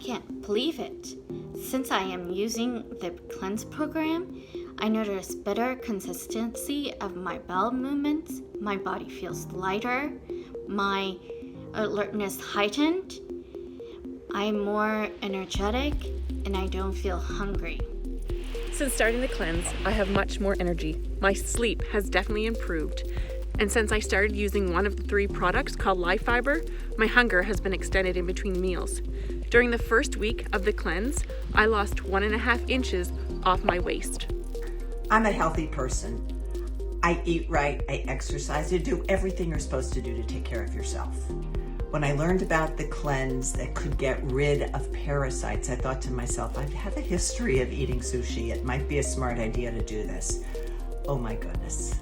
can't believe it. Since I am using the cleanse program, I notice better consistency of my bowel movements, my body feels lighter, my alertness heightened, I'm more energetic, and I don't feel hungry. Since starting the cleanse, I have much more energy. My sleep has definitely improved. And since I started using one of the 3 products called Life Fiber, my hunger has been extended in between meals. During the first week of the cleanse, I lost 1.5 inches off my waist. I'm a healthy person. I eat right, I exercise, I do everything you're supposed to do to take care of yourself. When I learned about the cleanse that could get rid of parasites, I thought to myself, I have a history of eating sushi. It might be a smart idea to do this. Oh my goodness.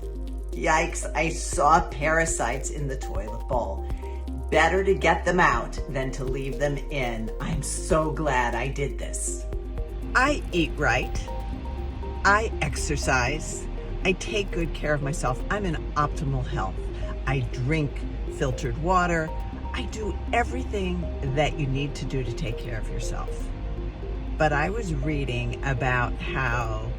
Yikes, I saw parasites in the toilet bowl. Better to get them out than to leave them in. I'm so glad I did this. I eat right. I exercise. I take good care of myself. I'm in optimal health. I drink filtered water. I do everything that you need to do to take care of yourself. But I was reading about how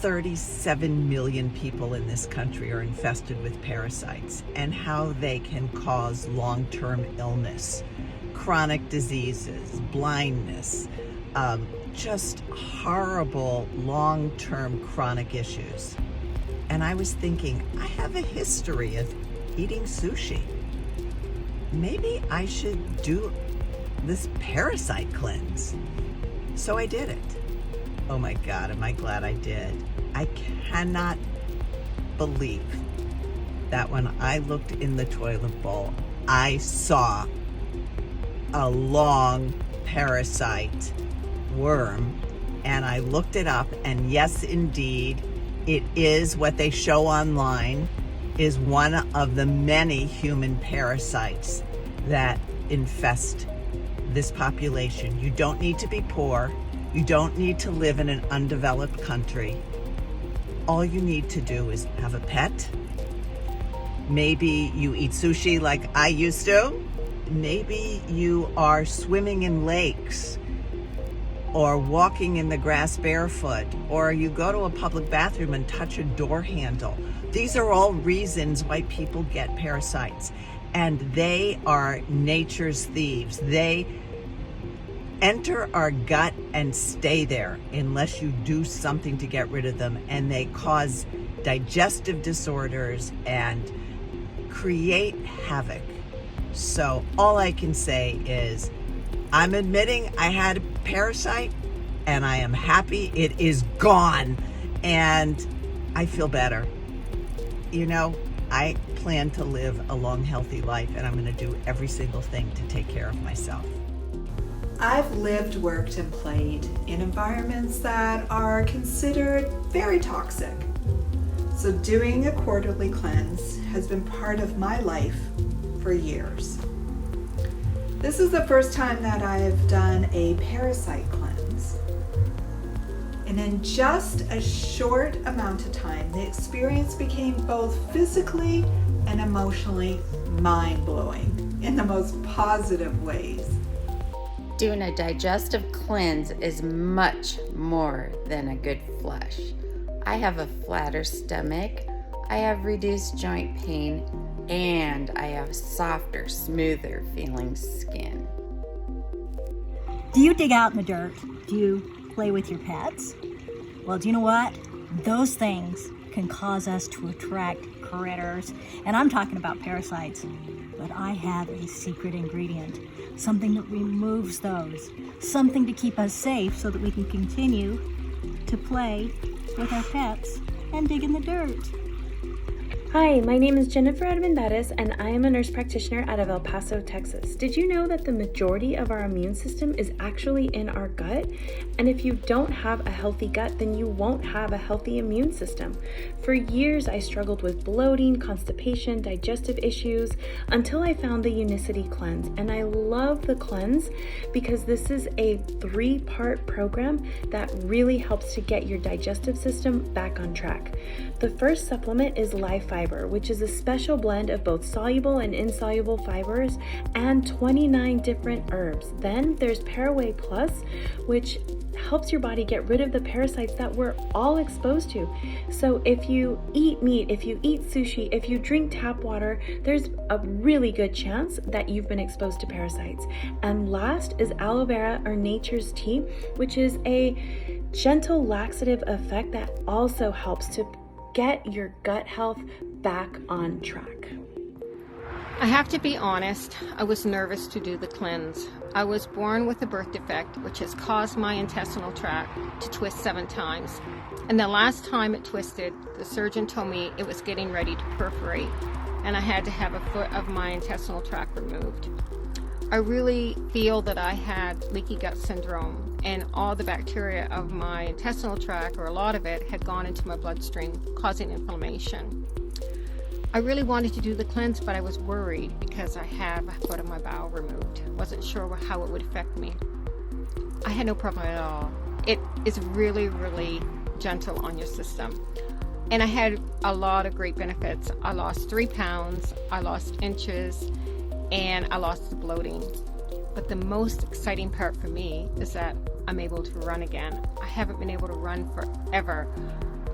37 million people in this country are infested with parasites and how they can cause long-term illness, chronic diseases, blindness, just horrible long-term chronic issues. And I was thinking, I have a history of eating sushi. Maybe I should do this parasite cleanse. So I did it. Oh my God, am I glad I did. I cannot believe that when I looked in the toilet bowl, I saw a long parasite worm, and I looked it up, and yes, indeed, it is what they show online, is one of the many human parasites that infest this population. You don't need to be poor. You don't need to live in an undeveloped country. All you need to do is have a pet. Maybe you eat sushi like I used to. Maybe you are swimming in lakes or walking in the grass barefoot, or you go to a public bathroom and touch a door handle. These are all reasons why people get parasites, and they are nature's thieves. They enter our gut and stay there unless you do something to get rid of them, and they cause digestive disorders and create havoc. So all I can say is I'm admitting I had a parasite, and I am happy it is gone, and I feel better. You know, I plan to live a long, healthy life, and I'm going to do every single thing to take care of myself. I've lived, worked, and played in environments that are considered very toxic. So doing a quarterly cleanse has been part of my life for years. This is the first time that I have done a parasite cleanse. And in just a short amount of time, the experience became both physically and emotionally mind-blowing in the most positive ways. Doing a digestive cleanse is much more than a good flush. I have a flatter stomach, I have reduced joint pain, and I have softer, smoother feeling skin. Do you dig out in the dirt? Do you play with your pets? Well, do you know what? Those things can cause us to attract critters, and I'm talking about parasites. But I have a secret ingredient, something that removes those, something to keep us safe so that we can continue to play with our pets and dig in the dirt. Hi, my name is Jennifer Armendariz, and I am a nurse practitioner out of El Paso, Texas. Did you know that the majority of our immune system is actually in our gut? And if you don't have a healthy gut, then you won't have a healthy immune system. For years, I struggled with bloating, constipation, digestive issues, until I found the Unicity Cleanse. And I love the cleanse because this is a 3-part program that really helps to get your digestive system back on track. The first supplement is Life Fiber. Fiber, which is a special blend of both soluble and insoluble fibers, and 29 different herbs. Then there's Paraway Plus, which helps your body get rid of the parasites that we're all exposed to. So if you eat meat, if you eat sushi, if you drink tap water, there's a really good chance that you've been exposed to parasites. And last is aloe vera, or nature's tea, which is a gentle laxative effect that also helps to get your gut health back on track. I have to be honest, I was nervous to do the cleanse. I was born with a birth defect, which has caused my intestinal tract to twist 7 times. And the last time it twisted, the surgeon told me it was getting ready to perforate, and I had to have a foot of my intestinal tract removed. I really feel that I had leaky gut syndrome, and all the bacteria of my intestinal tract, or a lot of it, had gone into my bloodstream, causing inflammation. I really wanted to do the cleanse, but I was worried because I have a foot of my bowel removed. Wasn't sure how it would affect me. I had no problem at all. It is really, really gentle on your system. And I had a lot of great benefits. I lost 3 pounds, I lost inches, and I lost the bloating. But the most exciting part for me is that I'm able to run again. I haven't been able to run forever.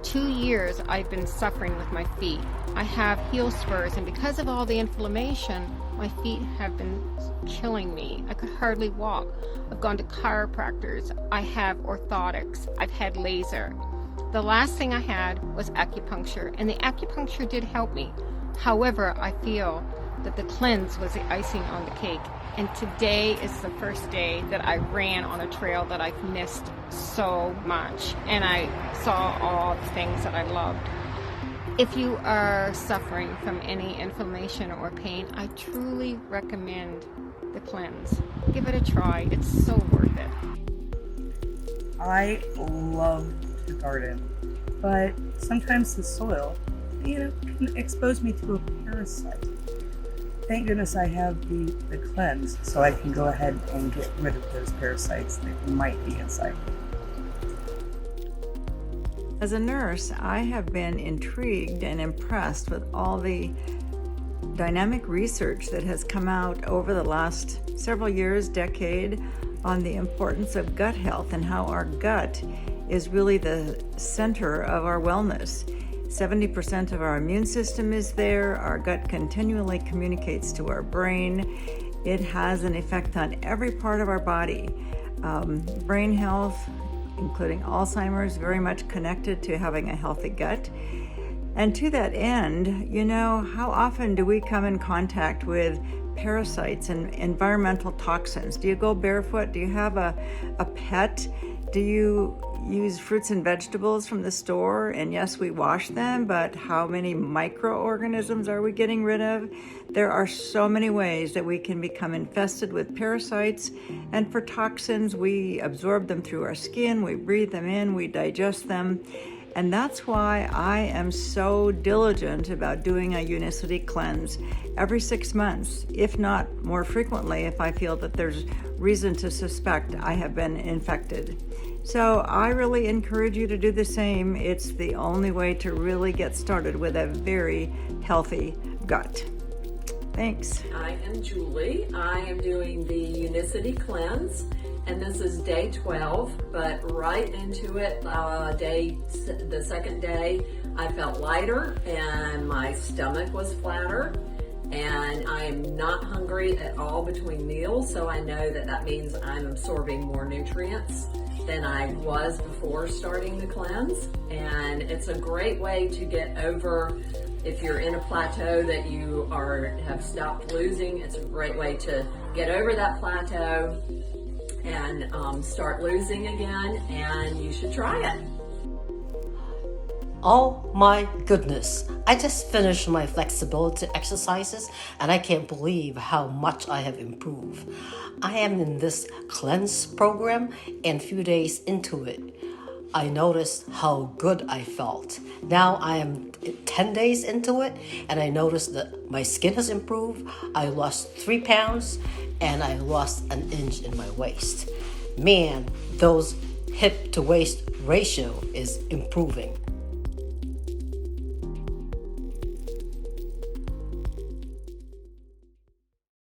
2 years I've been suffering with my feet. I have heel spurs, and because of all the inflammation, my feet have been killing me. I could hardly walk. I've gone to chiropractors. I have orthotics. I've had laser. The last thing I had was acupuncture, and the acupuncture did help me. However, I feel that the cleanse was the icing on the cake. And today is the first day that I ran on a trail that I've missed so much. And I saw all the things that I loved. If you are suffering from any inflammation or pain, I truly recommend the cleanse. Give it a try. It's so worth it. I love to garden, but sometimes the soil, can expose me to a parasite. Thank goodness I have the cleanse, so I can go ahead and get rid of those parasites that might be inside. As a nurse, I have been intrigued and impressed with all the dynamic research that has come out over the last several years, decade, on the importance of gut health and how our gut is really the center of our wellness. 70% of our immune system is there. Our gut continually communicates to our brain. It has an effect on every part of our body. Brain health, including Alzheimer's, very much connected to having a healthy gut. And to that end, how often do we come in contact with parasites and environmental toxins? Do you go barefoot? Do you have a pet? Do you use fruits and vegetables from the store? And yes, we wash them, but how many microorganisms are we getting rid of? There are so many ways that we can become infested with parasites. And for toxins, we absorb them through our skin, we breathe them in, we digest them. And that's why I am so diligent about doing a Unicity cleanse every 6 months, if not more frequently, if I feel that there's reason to suspect I have been infected. So I really encourage you to do the same. It's the only way to really get started with a very healthy gut. Thanks. I am Julie. I am doing the Unicity cleanse, and this is day 12, but right into it, the second day, I felt lighter and my stomach was flatter, and I am not hungry at all between meals, so I know that means I'm absorbing more nutrients than I was before starting the cleanse. And it's a great way to get over, if you're in a plateau that you have stopped losing, it's a great way to get over that plateau and start losing again, and you should try it. Oh my goodness, I just finished my flexibility exercises and I can't believe how much I have improved. I am in this cleanse program and a few days into it, I noticed how good I felt. Now I am 10 days into it and I noticed that my skin has improved. I lost 3 pounds and I lost 1 inch in my waist. Man, those hip to waist ratio is improving.